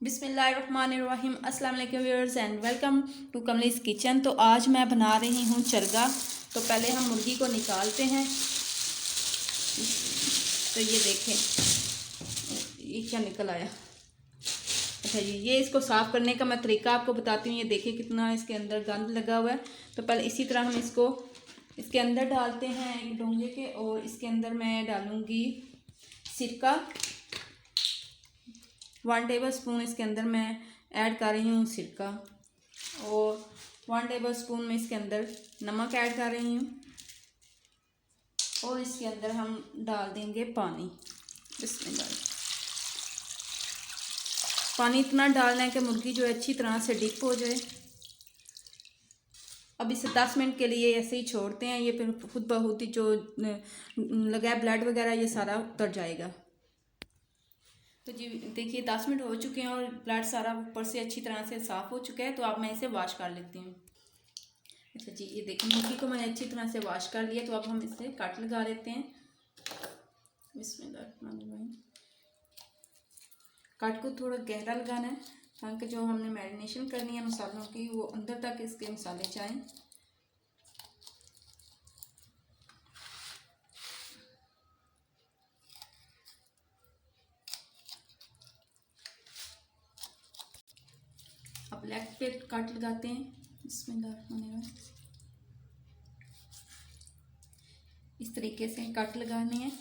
बिस्मिल्लाहिर्रहमानिर्रहीम। अस्सलाम वालेकुम viewers and welcome to Kamli's kitchen. तो आज मैं बना रही हूँ चरगा। तो पहले हम मुर्गी को निकालते हैं। तो ये देखें, ये क्या निकल आया। अच्छा जी, ये इसको साफ़ करने का मैं तरीका आपको बताती हूँ। ये देखिए कितना इसके अंदर गंद लगा हुआ है। तो पहले इसी तरह हम इसको इसके अंदर डालते हैं एक डोंगे के, और इसके अंदर मैं डालूँगी सिरका 1 टेबल स्पून। इसके अंदर मैं ऐड कर रही हूँ सिरका, और 1 टेबल स्पून में इसके अंदर नमक ऐड कर रही हूँ, और इसके अंदर हम डाल देंगे पानी। बिस्मिल्लाह। पानी इतना डालना है कि मुर्गी जो है अच्छी तरह से डिप हो जाए। अब इसे 10 मिनट के लिए ऐसे ही छोड़ते हैं। ये फिर खुद ब खुद ही जो लगा है ब्लड वगैरह ये सारा उतर जाएगा। तो जी देखिए 10 मिनट हो चुके हैं और ब्लड सारा ऊपर से अच्छी तरह से साफ़ हो चुका है। तो अब मैं इसे वॉश कर लेती हूँ। अच्छा जी, ये देखिए मुर्गी को मैंने अच्छी तरह से वॉश कर लिया। तो अब हम इसे कट लगा लेते हैं। बिस्मिल्लाह। कट को थोड़ा गहरा लगाना है ताकि जो हमने मैरिनेशन करनी है मसालों की वो अंदर तक इसके मसाले जाएं। अब लेग पे कट लगाते हैं। बिस्मिल्लाह। इस तरीके से कट लगाने हैं।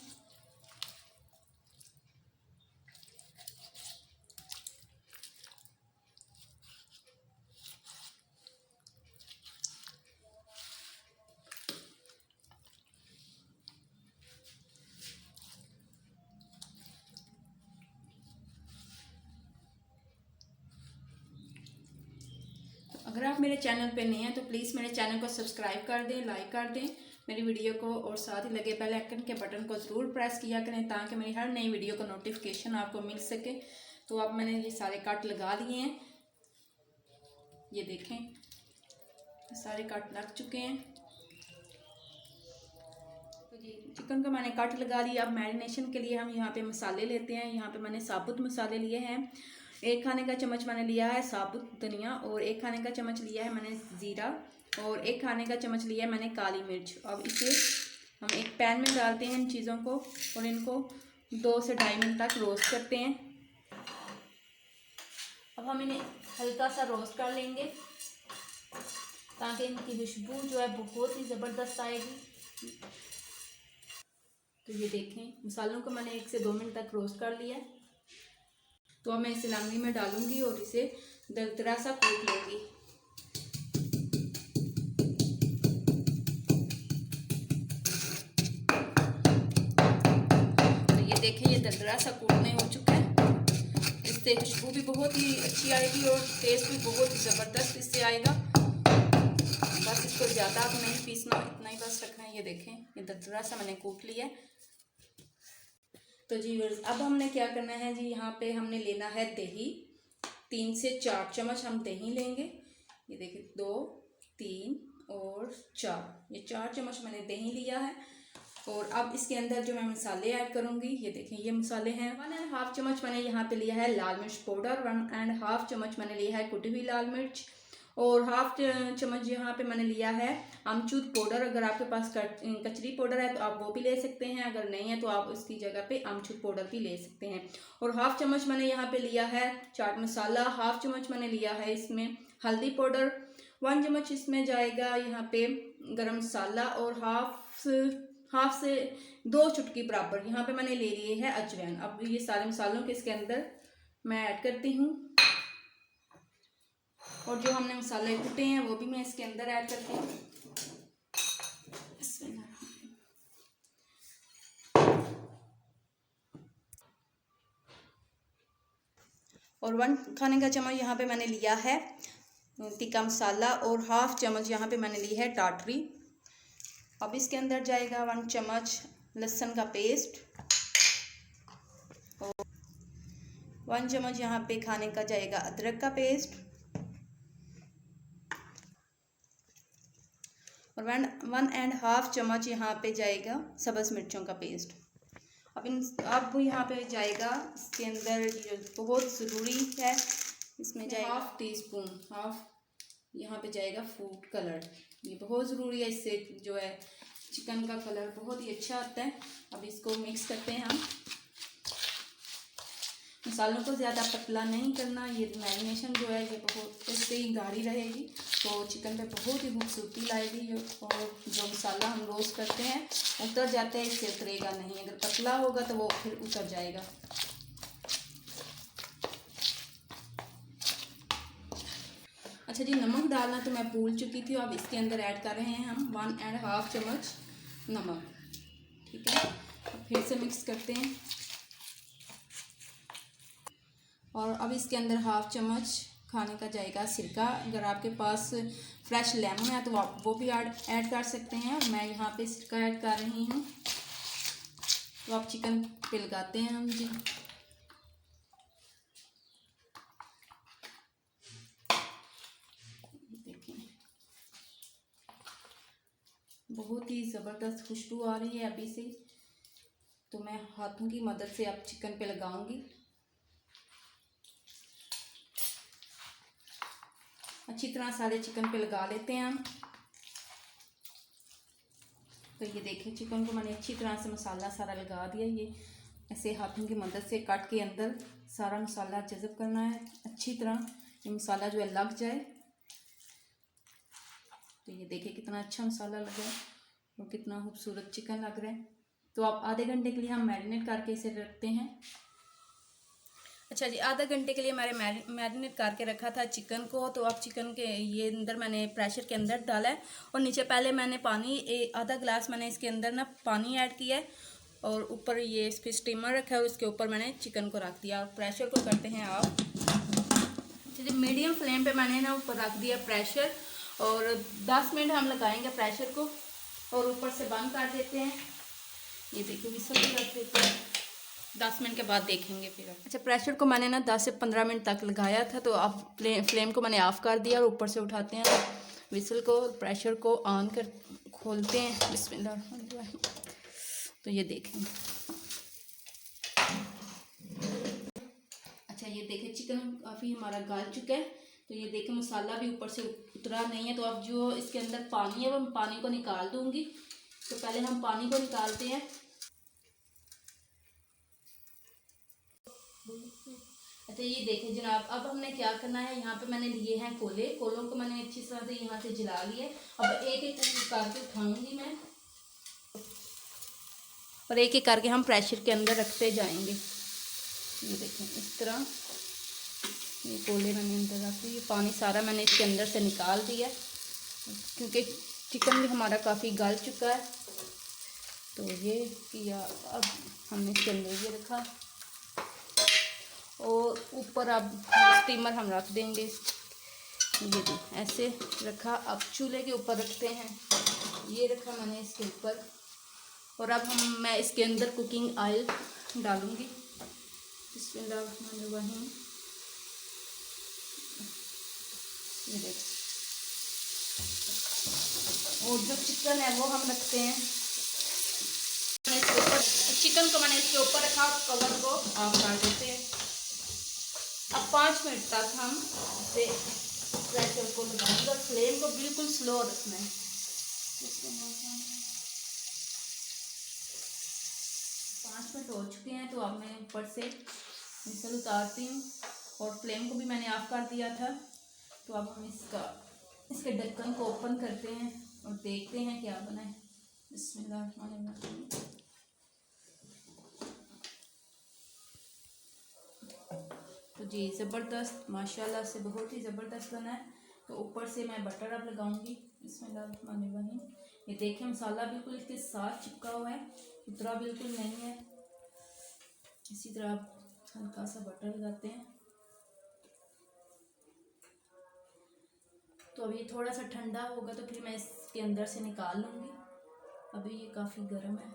अगर आप मेरे चैनल पे नए हैं तो प्लीज़ मेरे चैनल को सब्सक्राइब कर दें, लाइक कर दें मेरी वीडियो को, और साथ ही लगे बेल आइकन के बटन को ज़रूर प्रेस किया करें ताकि मेरी हर नई वीडियो का नोटिफिकेशन आपको मिल सके। तो अब मैंने ये सारे कट लगा लिए हैं। ये देखें सारे कट लग चुके हैं। तो जी चिकन को मैंने कट लगा लिया। अब मैरिनेशन के लिए हम यहाँ पे मसाले लेते हैं। यहाँ पे मैंने साबुत मसाले लिए हैं। 1 खाने का चम्मच मैंने लिया है साबुत धनिया, और 1 खाने का चम्मच लिया है मैंने ज़ीरा, और 1 खाने का चम्मच लिया है मैंने काली मिर्च। अब इसे हम एक पैन में डालते हैं इन चीज़ों को, और इनको 2 से 2.5 मिनट तक रोस्ट करते हैं। अब हम इन्हें हल्का सा रोस्ट कर लेंगे ताकि इनकी खुशबू जो है बहुत ही ज़बरदस्त आएगी। तो ये देखें मसालों को मैंने 1 से 2 मिनट तक रोस्ट कर लिया है। तो अब मैं इसे लांगड़ी में डालूंगी और इसे दरदरा सा कूट लूँगी। तो ये देखें ये दरदरा सा कूटने हो चुका है। इससे खुशबू भी बहुत ही अच्छी आएगी और टेस्ट भी बहुत ही ज़बरदस्त इससे आएगा। बस इसको ज़्यादा तो नहीं पीसना, इतना ही बस रखना है। ये देखें ये दरदरा सा मैंने कूट लिया है। तो जी अब हमने क्या करना है जी, यहाँ पे हमने लेना है दही। 3 से 4 चम्मच हम दही लेंगे। ये देखिए 2, 3 और 4, ये 4 चम्मच मैंने दही लिया है। और अब इसके अंदर जो मैं मसाले ऐड करूँगी, ये देखें ये मसाले हैं। 1.5 चम्मच मैंने यहाँ पे लिया है लाल मिर्च पाउडर, 1.5 चम्मच मैंने लिया है कुटी हुई लाल मिर्च, और 1/2 चम्मच यहाँ पे मैंने लिया है अमचूर पाउडर। अगर आपके पास कचरी पाउडर है तो आप वो भी ले सकते हैं, अगर नहीं है तो आप उसकी जगह पे अमचूर पाउडर भी ले सकते हैं। और 1/2 चम्मच मैंने यहाँ पे लिया है चाट मसाला, 1/2 चम्मच मैंने लिया है इसमें हल्दी पाउडर, 1 चम्मच इसमें जाएगा यहाँ पे गरम मसाला, और हाफ से 2 चुटकी बराबर यहाँ पे मैंने ले लिए है अजवाइन। अब ये सारे मसालों के इसके अंदर मैं ऐड करती हूँ, और जो हमने मसाले कूटे हैं वो भी मैं इसके अंदर ऐड करती हूँ। और 1 खाने का चम्मच यहाँ पे मैंने लिया है टिक्का मसाला, और 1/2 चम्मच यहाँ पे मैंने ली है टाटरी। अब इसके अंदर जाएगा 1 चम्मच लहसुन का पेस्ट, और 1 चम्मच यहाँ पे खाने का जाएगा अदरक का पेस्ट, और 1.5 चम्मच यहाँ पे जाएगा सब्ज़ मिर्चों का पेस्ट। अब यहाँ पे जाएगा इसके अंदर, ये बहुत ज़रूरी है, इसमें जाएगा हाफ यहाँ पे जाएगा फूड कलर। ये बहुत ज़रूरी है, इससे जो है चिकन का कलर बहुत ही अच्छा आता है। अब इसको मिक्स करते हैं हम। मसालों को ज़्यादा पतला नहीं करना, ये मैरिनेशन जो है ये बहुत इससे ही गाढ़ी रहेगी तो चिकन पे बहुत ही खूबसूरती लाएगी। और जो मसाला हम रोस्ट करते हैं उतर जाता है, इससे उतरेगा नहीं। अगर पतला होगा तो वो फिर उतर जाएगा। अच्छा जी, नमक डालना तो मैं भूल चुकी थी। अब इसके अंदर ऐड कर रहे हैं हम 1.5 चम्मच नमक। ठीक है, अब फिर से मिक्स करते हैं। और अब इसके अंदर 1/2 चम्मच खाने का जाएगा सिरका। अगर आपके पास फ्रेश लेमन है तो आप वो भी ऐड कर सकते हैं। मैं यहाँ पे सिरका ऐड कर रही हूँ। तो आप चिकन पे लगाते हैं हम जी। देखिए बहुत ही ज़बरदस्त खुशबू आ रही है अभी से। तो मैं हाथों की मदद से अब चिकन पे लगाऊंगी। अच्छी तरह सारे चिकन पे लगा लेते हैं हम। तो ये देखिए चिकन को मैंने अच्छी तरह से मसाला सारा लगा दिया। ये ऐसे हाथों की मदद से कट के अंदर सारा मसाला जज़ब करना है अच्छी तरह, ये मसाला जो है लग जाए। तो ये देखिए कितना अच्छा मसाला लगा है और कितना खूबसूरत चिकन लग रहा है। तो आप आधे घंटे के लिए हम मैरिनेट करके इसे रखते हैं। अच्छा जी, आधा घंटे के लिए मैंने मैरिनेट करके रखा था चिकन को। तो अब चिकन के ये अंदर मैंने प्रेशर के अंदर डाला है और नीचे पहले मैंने पानी आधा गिलास मैंने इसके अंदर ना पानी ऐड किया है और ऊपर ये इस पर स्टीमर रखा है और इसके ऊपर मैंने चिकन को रख दिया और प्रेशर को करते हैं आप। चलिए मीडियम फ्लेम पे मैंने ना ऊपर रख दिया प्रेशर और 10 मिनट हम लगाएंगे प्रेशर को और ऊपर से बंद कर देते हैं। ये देखिए विसल रख देते हैं, 10 मिनट के बाद देखेंगे फिर। अच्छा, प्रेशर को मैंने ना 10 से 15 मिनट तक लगाया था। तो अब फ्लेम को मैंने ऑफ़ कर दिया और ऊपर से उठाते हैं विसल को, प्रेशर को ऑन कर खोलते हैं। बिस्मिल्लाह। तो ये देखें, अच्छा ये देखें चिकन काफ़ी हमारा गल चुका है। तो ये देखें मसाला भी ऊपर से उतरा नहीं है। तो अब जो इसके अंदर पानी है वो मैं पानी को निकाल दूँगी। तो पहले हम पानी को निकालते हैं। अच्छा ये देखें जनाब, अब हमने क्या करना है, यहाँ पे मैंने लिए हैं कोले। कोलों को मैंने अच्छी तरह से यहाँ से जला लिए। अब एक एक करके उठाऊंगी मैं और एक एक करके हम प्रेशर के अंदर रखते जाएंगे। ये देखें इस तरह ये कोले मैंने अंदर रख दिए। पानी सारा मैंने इसके अंदर से निकाल दिया क्योंकि चिकन भी हमारा काफ़ी गल चुका है। तो ये किया, अब हमने इसके अंदर ये रखा और ऊपर अब स्टीमर हम रख देंगे। ये भी ऐसे रखा। अब चूल्हे के ऊपर रखते हैं, ये रखा मैंने इसके ऊपर। और अब मैं इसके अंदर कुकिंग ऑयल डालूँगी। बिस्मिल्लाहिर्रहमानिर्रहीम। ये देख, और जो चिकन है वो हम रखते हैं इसके ऊपर। चिकन को मैंने इसके ऊपर रखा, कवर को ऑफ कर देते हैं। अब 5 मिनट तक हम इसे प्रेशर को लगाएंगे और फ्लेम को बिल्कुल स्लो रखना है। 5 मिनट हो चुके हैं। तो अब मैं ऊपर से विसल उतारती हूँ और फ्लेम को भी मैंने ऑफ कर दिया था। तो अब हम इसके ढक्कन को ओपन करते हैं और देखते हैं क्या बना है। बिस्मिल्लाहिर्रहमानिर्रहीम। तो जी ज़बरदस्त, माशाल्लाह से बहुत ही ज़बरदस्त बना है। तो ऊपर से मैं बटर अब लगाऊंगी। बिस्मिल्लाहिर्रहमानिर्रहीम। ये देखें मसाला बिल्कुल इसके साथ चिपका हुआ है, उतरा बिल्कुल नहीं है। इसी तरह आप हल्का सा बटर लगाते हैं। तो अभी थोड़ा सा ठंडा होगा तो फिर मैं इसके अंदर से निकाल लूँगी। अभी ये काफ़ी गर्म है।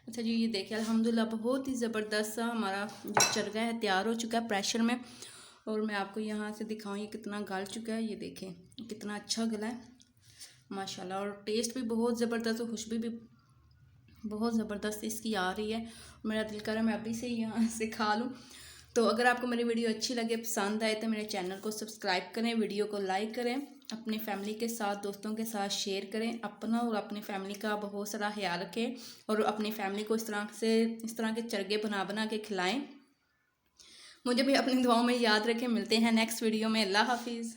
अच्छा जी, ये देखिए अल्हम्दुलिल्लाह बहुत ही ज़बरदस्त सा हमारा जो चरगा है तैयार हो चुका है प्रेशर में। और मैं आपको यहाँ से दिखाऊँ ये कितना गल चुका है। ये देखें कितना अच्छा गला है माशाल्लाह। और टेस्ट भी बहुत ज़बरदस्त, खुशबू भी बहुत ज़बरदस्त इसकी आ रही है। मेरा दिल कर रहा है मैं अभी से यहाँ से खा लूँ। तो अगर आपको मेरी वीडियो अच्छी लगे, पसंद आए, तो मेरे चैनल को सब्सक्राइब करें, वीडियो को लाइक करें, अपनी फैमिली के साथ, दोस्तों के साथ शेयर करें। अपना और अपनी फैमिली का बहुत सारा ख्याल रखें और अपनी फैमिली को इस तरह के चरगे बना बना के खिलाएं। मुझे भी अपनी दुआओं में याद रखें। मिलते हैं नेक्स्ट वीडियो में। अल्लाह हाफिज़।